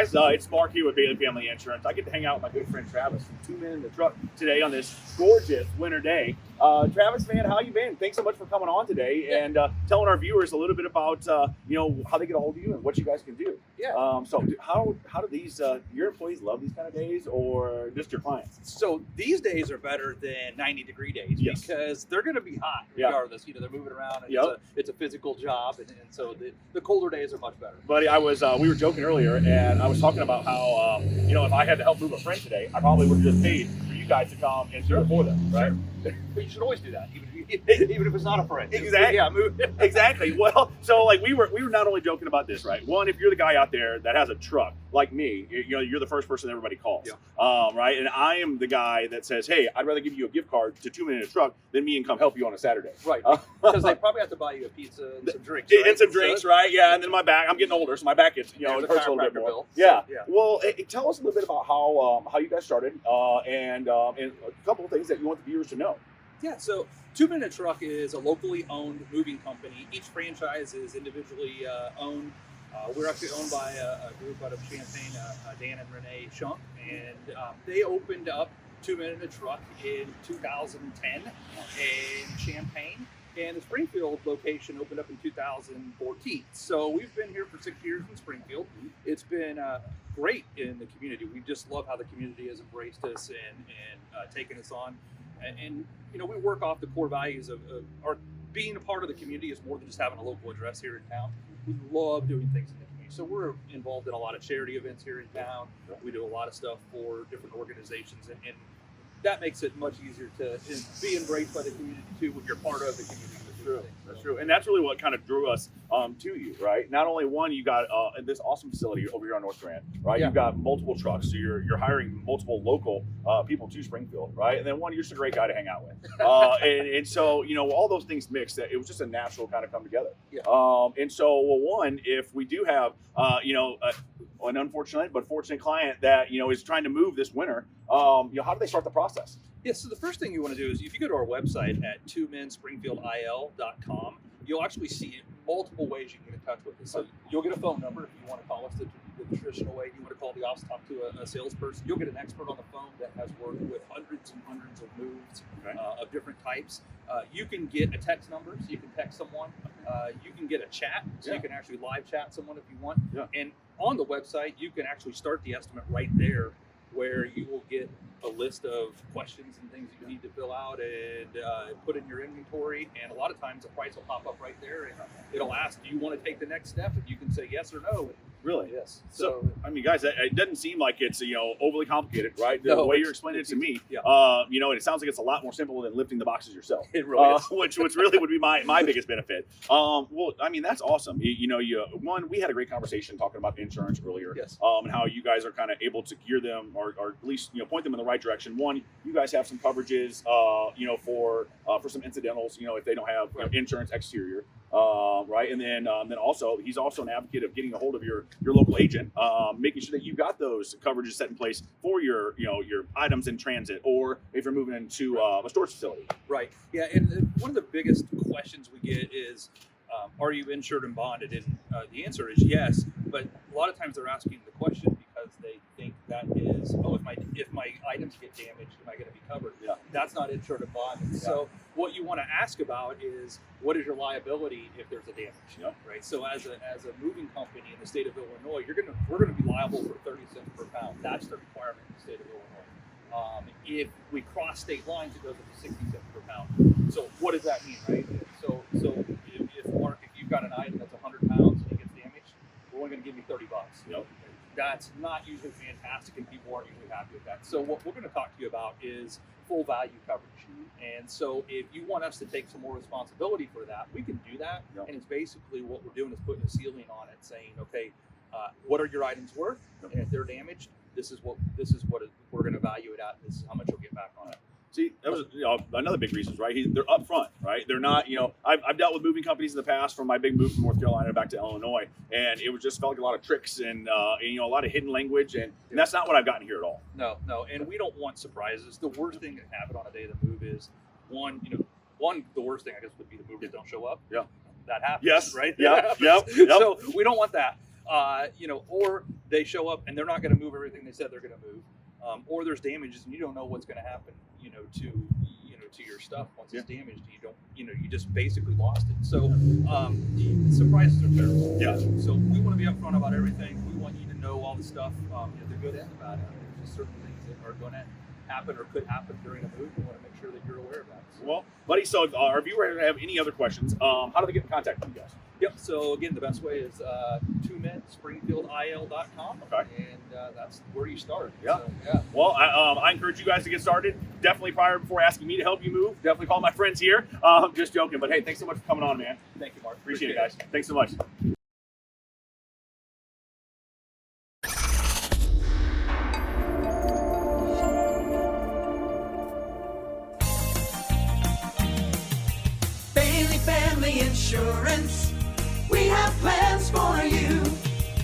guys, it's Mark here with Bailey Family Insurance. I get to hang out with my good friend Travis from Two Men in the Truck today on this gorgeous winter day. Travis, man, how you been? Thanks so much for coming on today and telling our viewers a little bit about how they get a hold of you and what you guys can do. Yeah. So how do these your employees love these kind of days, or just your clients? So these days are better than 90-degree days Yes. because they're going to be hot Yeah. regardless. They're moving around, and Yep. it's a physical job, and so the colder days are much better. Buddy, we were joking earlier, and I was talking about how if I had to help move a friend today, I probably would have just paid for you guys to come and do it for them, right? But you should always do that, even if it's not a friend. Exactly. Yeah, move. Exactly. Well, so we were not only joking about this, right? One, if you're the guy out there that has a truck like me, you're the first person everybody calls, right? And I am the guy that says, hey, I'd rather give you a gift card to 2 Men in a Truck than me and come help you on a Saturday, Right. Because they probably have to buy you a pizza and some drinks. And some drinks, right? Yeah, and then my back. I'm getting older, so my back gets it hurts a little bit more. bill. Yeah. So, yeah. Well, tell us a little bit about how you guys started, and a couple of things that you want the viewers to know. Yeah, so Two Men in a Truck is a locally owned moving company. Each franchise is individually owned. We're actually owned by a group out of Champaign, Dan and Renee Shunk, and they opened up Two Men in a Truck in 2010 in Champaign, and the Springfield location opened up in 2014. So we've been here for 6 years in Springfield. It's been great in the community. We just love how the community has embraced us and taken us on. And we work off the core values of our being a part of the community is more than just having a local address here in town. We love doing things in the community. So we're involved in a lot of charity events here in town. We do a lot of stuff for different organizations, and that makes it much easier to be embraced by the community too when you're part of the community. That's true, and that's really what kind of drew us to you, right? Not only one, you got this awesome facility over here on North Grand, right? Yeah. You've got multiple trucks, so you're hiring multiple local people to Springfield, right? And then one, you're just a great guy to hang out with, and so all those things mixed. It was just a natural kind of come together. Yeah. And so, one, if we do have an unfortunate but fortunate client that is trying to move this winter, how do they start the process? Yeah, so the first thing you want to do is if you go to our website at twomenspringfieldil.com, you'll actually see multiple ways you can get in touch with us. So you'll get a phone number if you want to call us the traditional way. You want to call the office, talk to a salesperson. You'll get an expert on the phone that has worked with hundreds and hundreds of moves of different types. You can get a text number, so you can text someone. You can get a chat, so you can actually live chat someone if you want. Yeah. And on the website, you can actually start the estimate right there, where you will get a list of questions and things you need to fill out and put in your inventory. And a lot of times the price will pop up right there, and it'll ask, do you want to take the next step? And you can say yes or no. Really? Yes. So, I mean, guys, it doesn't seem like it's overly complicated, right? The No, way you're explaining it to me, yeah. and it sounds like it's a lot more simple than lifting the boxes yourself. It really is. Which really would be my biggest benefit. Well, I mean, that's awesome. We had a great conversation talking about insurance earlier, Yes. And how you guys are kind of able to gear them or at least point them in the right direction. One, you guys have some coverages, for some incidentals, if they don't have insurance exterior. Right, and then also he's also an advocate of getting a hold of your local agent, making sure that you've got those coverages set in place for your your items in transit, or if you're moving into a storage facility. Right. Yeah. And one of the biggest questions we get is, are you insured and bonded? And the answer is yes. But a lot of times they're asking the question because they think that is, if my items get damaged, am I going to be covered? Yeah. That's not insured and bonded. Yeah. So what you want to ask about is, what is your liability if there's a damage? Yeah. Right. So as a moving company in the state of Illinois, we're going to be liable for 30 cents per pound. That's the requirement in the state of Illinois. If we cross state lines, it goes up to 60 cents per pound. So what does that mean, right? So if Mark, if you've got an item that's 100 pounds and it gets damaged, we're only going to give you $30. Yep. That's not usually fantastic, and people aren't usually happy with that. So what we're going to talk to you about is full value coverage. And so if you want us to take some more responsibility for that, we can do that. Yep. And it's basically what we're doing is putting a ceiling on it, saying, okay, what are your items worth? Yep. And if they're damaged, this is what we're going to value it at. This is how much you'll get back on it. See, that was another big reason, right? They're upfront, right? They're not, I've dealt with moving companies in the past from my big move from North Carolina back to Illinois, and it was just felt like a lot of tricks and a lot of hidden language, and that's not what I've gotten here at all. No, and we don't want surprises. The worst thing that can happen on a day of the move is the worst thing I guess would be the movers don't show up. Yeah. That happens. Yes. Right. Yep. So we don't want that. Or they show up and they're not going to move everything they said they're going to move, or there's damages and you don't know what's going to happen, to your stuff once it's damaged. You just basically lost it. So surprises are terrible. Yeah. So we want to be upfront about everything. We want you to know all the stuff, the good and the bad. There's just certain things that are going to happen or could happen during a move. We want to make sure that you're aware of that. So, Well, buddy, so if our viewers have any other questions, how do they get in contact with you guys? yep. So again, the best way is 2menspringfieldil.com. Okay. And that's where you start. Yeah. So, yeah. Well, I encourage you guys to get started. Definitely prior before asking me to help you move. Definitely call my friends here. Just joking, but hey, thanks so much for coming on, man. Thank you, Mark. Appreciate it, guys. Thanks so much. Bailey Family Insurance.